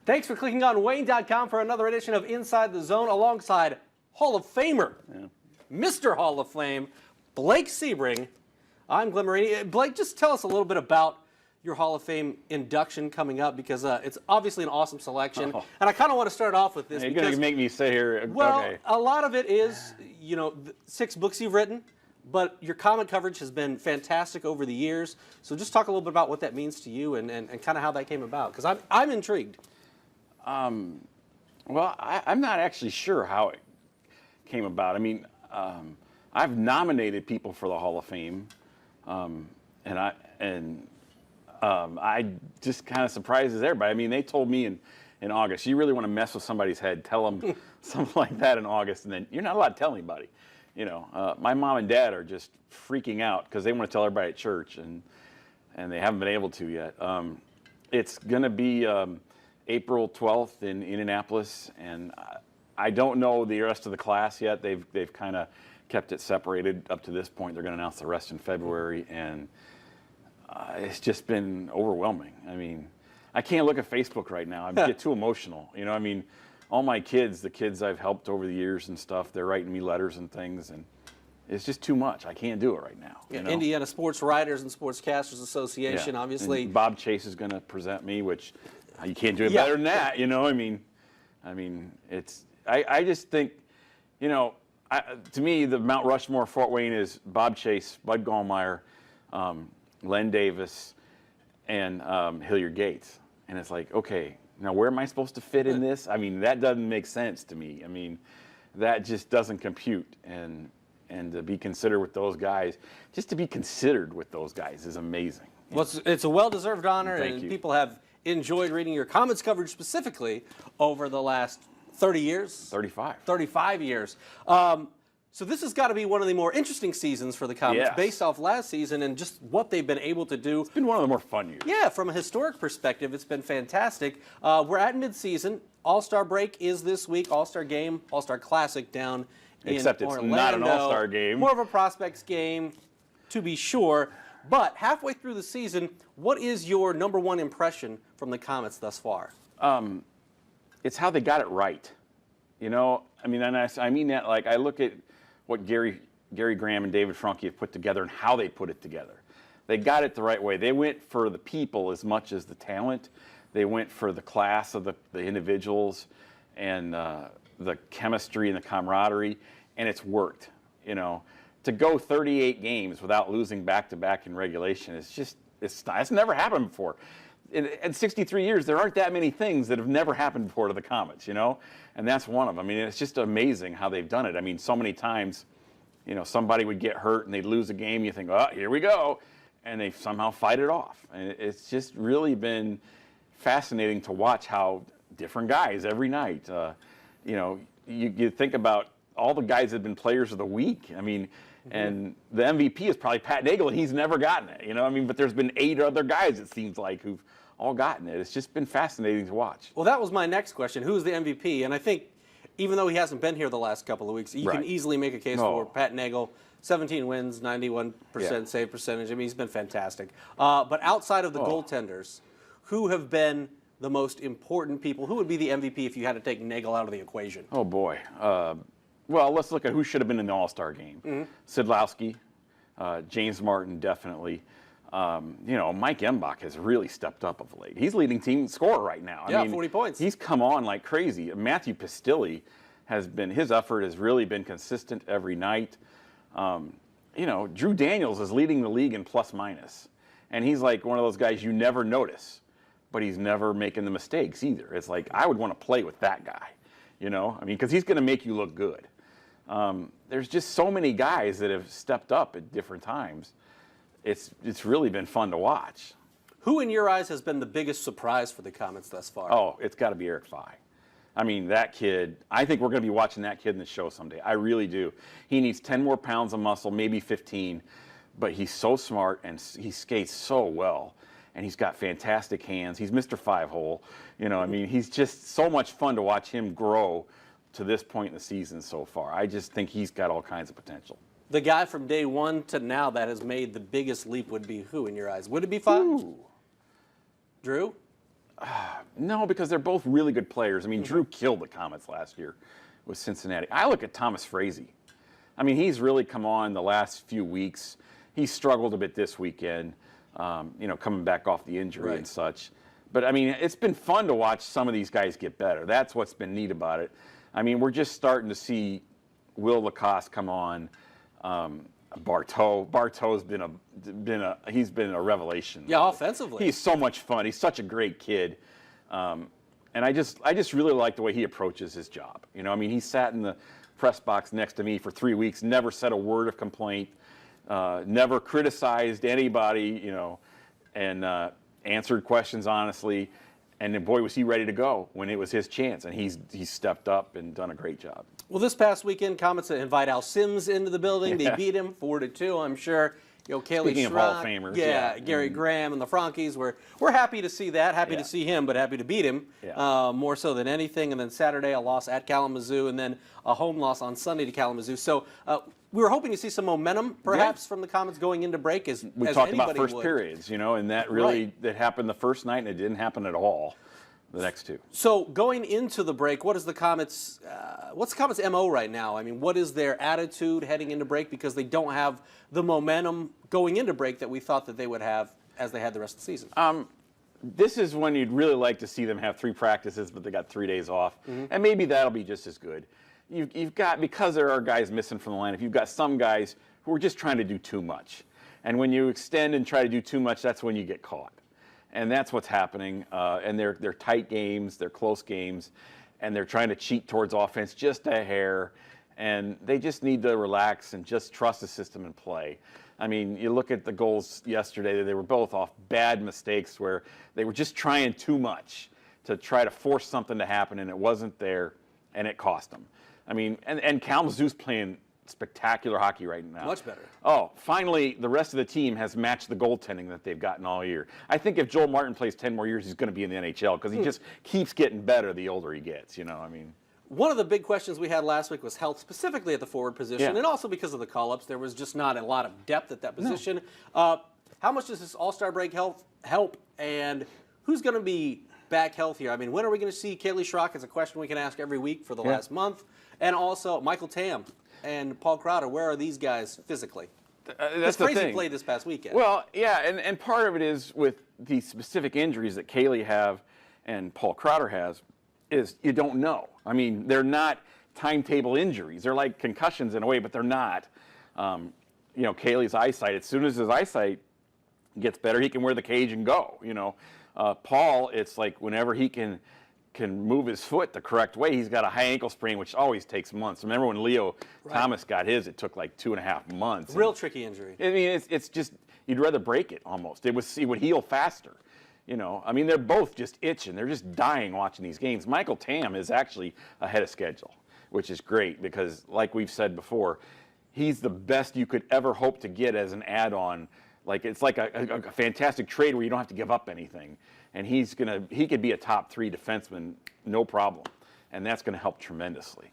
Thanks for clicking on Wayne.com for another edition of Inside the Zone alongside Hall of Famer, Mr. Hall of Fame, Blake Sebring. I'm Glenn Marini. Blake, just tell us a little bit about your Hall of Fame induction coming up, because it's obviously an awesome selection. And I kind of want to start off with this. You're going to make me sit here. Well, okay. A lot of it is, you know, 6 books you've written, but your comic coverage has been fantastic over the years. So just talk a little bit about what that means to you and kind of how that came about, because I'm intrigued. Well, I'm not actually sure how it came about. I mean, I've nominated people for the Hall of Fame, and I just kind of surprises everybody. I mean, they told me in August, you really want to mess with somebody's head, tell them something like that in August, and then you're not allowed to tell anybody. You know, my mom and dad are just freaking out because they want to tell everybody at church, and they haven't been able to yet. It's going to be April 12th in Indianapolis, and I don't know the rest of the class yet. They've kind of kept it separated up to this point. They're going to announce the rest in February, and it's just been overwhelming. I mean, I can't look at Facebook right now. I get too emotional. You know, I mean, all my kids, the kids I've helped over the years and stuff, they're writing me letters and things, and it's just too much. I can't do it right now. Yeah, you know? Indiana Sports Writers and Sportscasters Association, obviously. And Bob Chase is going to present me, which you can't do it better than that. You know, I mean, it's. I just think, you know, to me, the Mount Rushmore Fort Wayne is Bob Chase, Bud Gallmeyer, Len Davis, and Hilliard Gates. And it's like, okay, now where am I supposed to fit in this? I mean, that doesn't make sense to me. I mean, that just doesn't compute. And to be considered with those guys, just to be considered with those guys is amazing. Well, it's a well-deserved honor, Thank and you. people have enjoyed reading your Comets coverage specifically over the last 30 years? 35. 35 years. So this has got to be one of the more interesting seasons for the Comets, based off last season and just what they've been able to do. It's been one of the more fun years. Yeah, from a historic perspective, it's been fantastic. We're at midseason. All-Star break is this week. All-Star game, All-Star Classic down in Except it's Orlando. not an All-Star game. More of a prospects game, to be sure. But halfway through the season, what is your number one impression from the Comets thus far? It's how they got it right. You know, I mean, and I mean that, like, I look at what Gary Graham and David Franke have put together and how they put it together. They got it the right way. They went for the people as much as the talent. They went for the class of the individuals and the chemistry and the camaraderie, and it's worked. You know, to go 38 games without losing back-to-back in regulation is just, it's never happened before. In 63 years, there aren't that many things that have never happened before to the Comets, you know? And that's one of them. I mean, it's just amazing how they've done it. I mean, so many times, you know, somebody would get hurt and they'd lose a game. You think, oh, here we go. And they somehow fight it off. And it's just really been fascinating to watch how different guys every night, you know, you think about all the guys that have been players of the week. I mean, and the MVP is probably Pat Nagel, and he's never gotten it, you know? I mean, but there's been 8 other guys, it seems like, who've all gotten it. It's just been fascinating to watch. Well, that was my next question. Who's the MVP? And I think even though he hasn't been here the last couple of weeks, you can easily make a case for Pat Nagel. 17 wins, 91% save percentage. I mean, he's been fantastic. But outside of the goaltenders, who have been the most important people? Who would be the MVP if you had to take Nagel out of the equation? Oh, boy. Well, let's look at who should have been in the All-Star game. Sidlowski, James Martin, definitely. You know, Mike Embach has really stepped up of late. He's leading team scorer right now. I mean, 40 points. He's come on like crazy. Matthew Pistilli has been, his effort has really been consistent every night. You know, Drew Daniels is leading the league in plus-minus. And he's like one of those guys you never notice, but he's never making the mistakes either. It's like, I would want to play with that guy, you know? I mean, because he's going to make you look good. There's just so many guys that have stepped up at different times. It's really been fun to watch. Who, in your eyes, has been the biggest surprise for the Comets thus far? Oh, it's got to be Eric Fye. I mean, that kid, I think we're going to be watching that kid in the show someday. I really do. He needs 10 more pounds of muscle, maybe 15, but he's so smart and he skates so well. And he's got fantastic hands. He's Mr. Five-Hole. You know, I mean, he's just so much fun to watch him grow to this point in the season so far. I just think he's got all kinds of potential. The guy from day one to now that has made the biggest leap would be who in your eyes? Would it be Fye? Ooh. Drew? No, because they're both really good players. I mean, Drew killed the Comets last year with Cincinnati. I look at Thomas Frazee. I mean, he's really come on the last few weeks. He struggled a bit this weekend, coming back off the injury and such. But, I mean, it's been fun to watch some of these guys get better. That's what's been neat about it. I mean, we're just starting to see Will Lacoste come on. Bartow's he's been a revelation. Yeah, offensively. He's so much fun. He's such a great kid. And I just really like the way he approaches his job. You know, I mean, he sat in the press box next to me for 3 weeks, never said a word of complaint, never criticized anybody, and answered questions honestly. And then, boy, was he ready to go when it was his chance. And he's stepped up and done a great job. Well, this past weekend, Comets invite Al Sims into the building. They beat him 4-2, I'm sure. Kaylee Speaking of Hall of Famers. Yeah, Gary Graham and the Frankies. We're happy to see that. Happy to see him, but happy to beat him more so than anything. And then Saturday, a loss at Kalamazoo, and then a home loss on Sunday to Kalamazoo. So we were hoping to see some momentum, perhaps, from the Comets going into break. We talked about first periods, and that really that happened the first night, and it didn't happen at all the next two. So going into the break, what's the Comets' MO right now? I mean, what is their attitude heading into break, because they don't have the momentum going into break that we thought that they would have as they had the rest of the season? This is when you'd really like to see them have 3 practices, but they got 3 days off, and maybe that'll be just as good. You've got, because there are guys missing from the lineup, you've got some guys who are just trying to do too much, and when you extend and try to do too much, that's when you get caught. And that's what's happening. And they're tight games, they're close games, and they're trying to cheat towards offense just a hair. And they just need to relax and just trust the system and play. I mean, you look at the goals yesterday, they were both off bad mistakes where they were just trying too much to try to force something to happen, and it wasn't there, and it cost them. I mean, and Kalamazoo's playing spectacular hockey right now. Much better. Oh, finally, the rest of the team has matched the goaltending that they've gotten all year. I think if Joel Martin plays 10 more years, he's going to be in the NHL, because he just keeps getting better the older he gets, I mean. One of the big questions we had last week was health, specifically at the forward position, and also because of the call-ups. There was just not a lot of depth at that position. No. How much does this All-Star break help, and who's going to be back healthier? I mean, when are we going to see Kaylee Schrock? It's a question we can ask every week for the last month. And also Michael Tam and Paul Crowder. Where are these guys physically? That's the thing. Played this past weekend. Well, yeah, and part of it is with the specific injuries that Kaylee have and Paul Crowder has, is you don't know. I mean, they're not timetable injuries. They're like concussions in a way, but they're not. Kaylee's eyesight, as soon as his eyesight gets better, he can wear the cage and go. Paul, it's like whenever he can move his foot the correct way, he's got a high ankle sprain, which always takes months. Remember when Leo Thomas got his, it took like 2.5 months. Real tricky injury. I mean, it's just, you'd rather break it almost. It would heal faster. I mean, they're both just itching. They're just dying watching these games. Michael Tam is actually ahead of schedule, which is great because, like we've said before, he's the best you could ever hope to get as an add-on. It's like a fantastic trade where you don't have to give up anything. And he could be a top 3 defenseman, no problem. And that's going to help tremendously.